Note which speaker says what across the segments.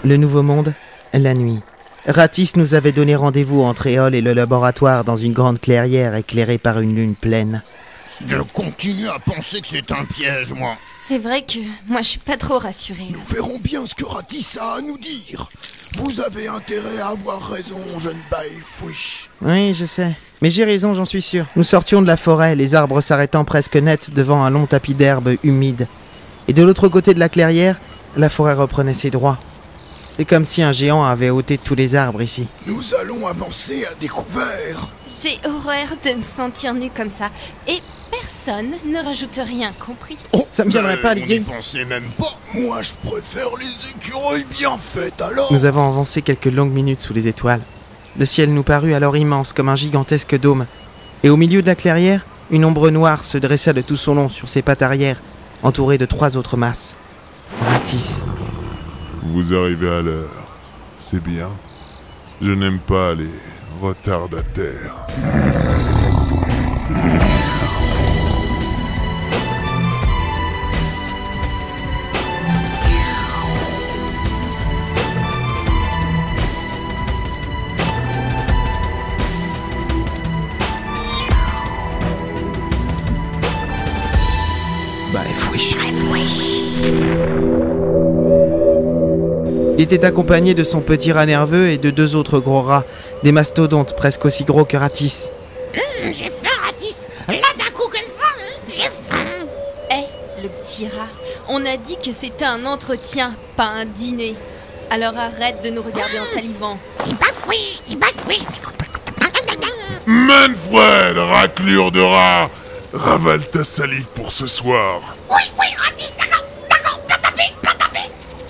Speaker 1: Le Nouveau Monde, la nuit. Ratisse nous avait donné rendez-vous entre Éole et le laboratoire dans une grande clairière éclairée par une lune pleine.
Speaker 2: Je continue à penser que c'est un piège, moi.
Speaker 3: C'est vrai que moi je suis pas trop rassurée.
Speaker 2: Nous verrons bien ce que Ratisse a à nous dire. Vous avez intérêt à avoir raison, jeune Baefwish.
Speaker 1: Oui, je sais. Mais j'ai raison, j'en suis sûr. Nous sortions de la forêt, les arbres s'arrêtant presque net devant un long tapis d'herbe humide. Et de l'autre côté de la clairière, la forêt reprenait ses droits. C'est comme si un géant avait ôté tous les arbres ici.
Speaker 2: Nous allons avancer à découvert.
Speaker 3: J'ai horreur de me sentir nue comme ça. Et personne ne rajoute rien, compris?
Speaker 1: Ça me viendrait pas à l'idée.
Speaker 2: On n'y pensait même pas. Moi, je préfère les écureuils bien faites, alors.
Speaker 1: Nous avons avancé quelques longues minutes sous les étoiles. Le ciel nous parut alors immense comme un gigantesque dôme. Et au milieu de la clairière, une ombre noire se dressa de tout son long sur ses pattes arrière, entourée de 3 autres masses. Ratisse.
Speaker 4: Vous arrivez à l'heure. C'est bien. Je n'aime pas les retardataires.
Speaker 1: Baefwish. Il était accompagné de son petit rat nerveux et de 2 autres gros rats, des mastodontes presque aussi gros que Ratisse.
Speaker 5: J'ai faim, Ratisse. Là, d'un coup comme ça, j'ai faim.
Speaker 3: Hé, le petit rat, on a dit que c'était un entretien, pas un dîner. Alors arrête de nous regarder en salivant.
Speaker 5: Il bafouille.
Speaker 4: Manfred, raclure de rat, ravale ta salive pour ce soir.
Speaker 5: Oui, Ratisse, d'accord, plein tapé.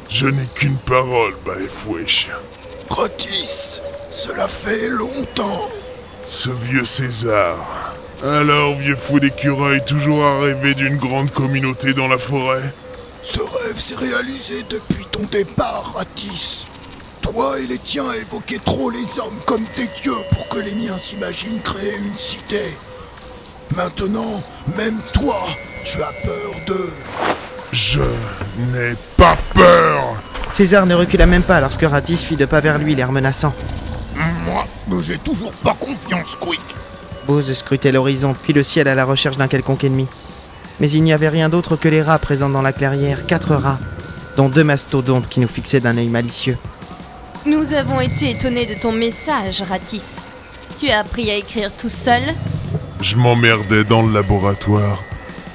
Speaker 4: Je n'ai qu'une parole, Baefwish.
Speaker 2: Ratisse, cela fait longtemps.
Speaker 4: Ce vieux César. Alors, vieux fou d'écureuil, toujours à rêver d'une grande communauté dans la forêt?
Speaker 2: Ce rêve s'est réalisé depuis ton départ, Ratisse. Toi et les tiens évoquez trop les hommes comme des dieux pour que les miens s'imaginent créer une cité. Maintenant, même toi, tu as peur d'eux.
Speaker 4: Je n'ai pas peur.
Speaker 1: César ne recula même pas lorsque Ratisse fit 2 pas vers lui, l'air menaçant.
Speaker 2: Moi, j'ai toujours pas confiance, Quick.
Speaker 1: Bose scrutait l'horizon, puis le ciel à la recherche d'un quelconque ennemi. Mais il n'y avait rien d'autre que les rats présents dans la clairière, 4 rats, dont 2 mastodontes qui nous fixaient d'un œil malicieux.
Speaker 3: Nous avons été étonnés de ton message, Ratisse. Tu as appris à écrire tout seul?
Speaker 4: Je m'emmerdais dans le laboratoire.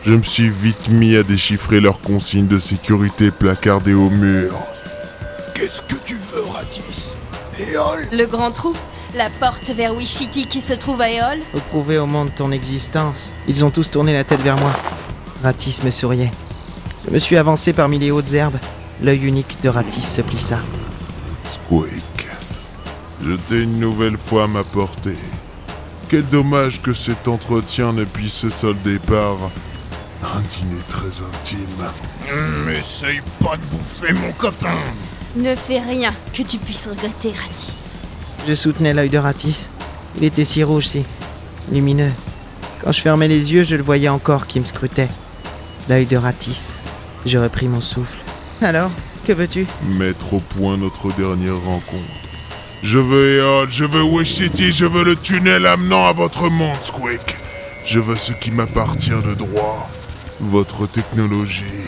Speaker 4: Je me suis vite mis à déchiffrer leurs consignes de sécurité placardées au mur.
Speaker 2: Qu'est-ce que tu veux, Ratisse? Éole?
Speaker 3: Le grand trou? La porte vers Wichiti qui se trouve à Éole?
Speaker 1: Pour prouver au monde ton existence, ils ont tous tourné la tête vers moi. Ratisse me souriait. Je me suis avancé parmi les hautes herbes. L'œil unique de Ratisse se plissa.
Speaker 4: Squeak, je t'ai une nouvelle fois à ma portée. Quel dommage que cet entretien ne puisse se solder par un dîner très intime.
Speaker 2: Essaye pas de bouffer mon copain.
Speaker 3: Ne fais rien que tu puisses regretter, Ratisse.
Speaker 1: Je soutenais l'œil de Ratisse. Il était si rouge, si lumineux. Quand je fermais les yeux, je le voyais encore qui me scrutait. L'œil de Ratisse. Je repris mon souffle. Alors, que veux-tu?
Speaker 4: Mettre au point notre dernière rencontre. Je veux Éole, je veux Wichiti, je veux le tunnel amenant à votre monde, Squeak. Je veux ce qui m'appartient de droit. Votre technologie.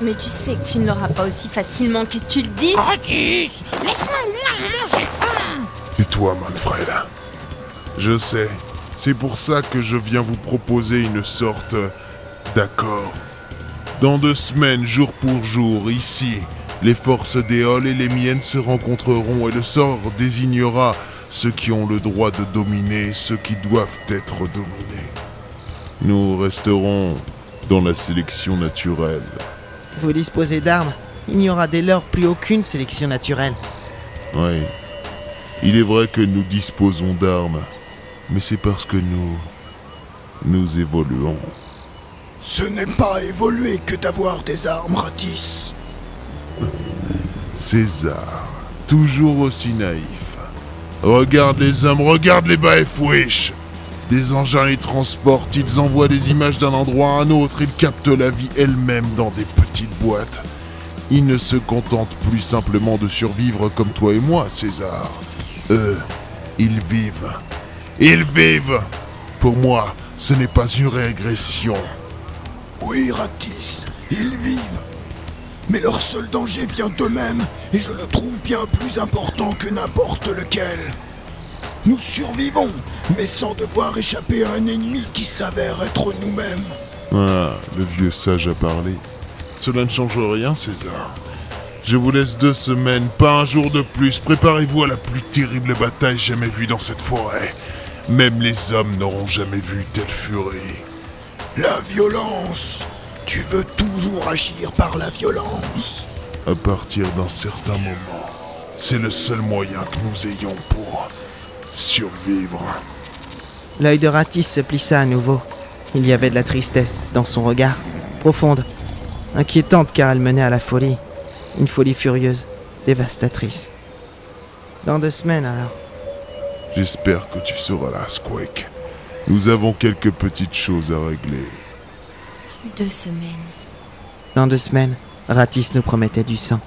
Speaker 3: Mais tu sais que tu ne l'auras pas aussi facilement que tu le dis.
Speaker 5: Ratisse, laisse-moi au moins manger.
Speaker 4: Tais-toi, Manfred. Je sais, c'est pour ça que je viens vous proposer une sorte d'accord. Dans 2 semaines, jour pour jour, ici, les forces d'Éole et les miennes se rencontreront et le sort désignera ceux qui ont le droit de dominer et ceux qui doivent être dominés. Nous resterons dans la sélection naturelle.
Speaker 1: Vous disposez d'armes. Il n'y aura dès lors plus aucune sélection naturelle.
Speaker 4: Oui, il est vrai que nous disposons d'armes, mais c'est parce que nous évoluons.
Speaker 2: Ce n'est pas évoluer que d'avoir des armes, Ratisse.
Speaker 4: César, toujours aussi naïf. Regarde les hommes, regarde les Baefwish. Des engins les transportent, ils envoient des images d'un endroit à un autre, ils captent la vie elle-même dans des petites boîtes. Ils ne se contentent plus simplement de survivre comme toi et moi, César. Eux, ils vivent. Ils vivent! Pour moi, ce n'est pas une régression.
Speaker 2: Oui, Ratis, ils vivent. Mais leur seul danger vient d'eux-mêmes, et je le trouve bien plus important que n'importe lequel. Nous survivons, mais sans devoir échapper à un ennemi qui s'avère être nous-mêmes.
Speaker 4: Ah, le vieux sage a parlé. Cela ne change rien, César. Je vous laisse 2 semaines, pas un jour de plus. Préparez-vous à la plus terrible bataille jamais vue dans cette forêt. Même les hommes n'auront jamais vu telle furie.
Speaker 2: La violence. Tu veux toujours agir par la violence.
Speaker 4: À partir d'un certain moment, c'est le seul moyen que nous ayons pour survivre.
Speaker 1: L'œil de Ratis se plissa à nouveau. Il y avait de la tristesse dans son regard, profonde, inquiétante car elle menait à la folie. Une folie furieuse, dévastatrice. Dans 2 semaines alors.
Speaker 4: J'espère que tu seras là, Squeak. Nous avons quelques petites choses à régler.
Speaker 3: 2 semaines.
Speaker 1: Dans 2 semaines, Ratis nous promettait du sang.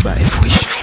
Speaker 2: Bah, fouiche.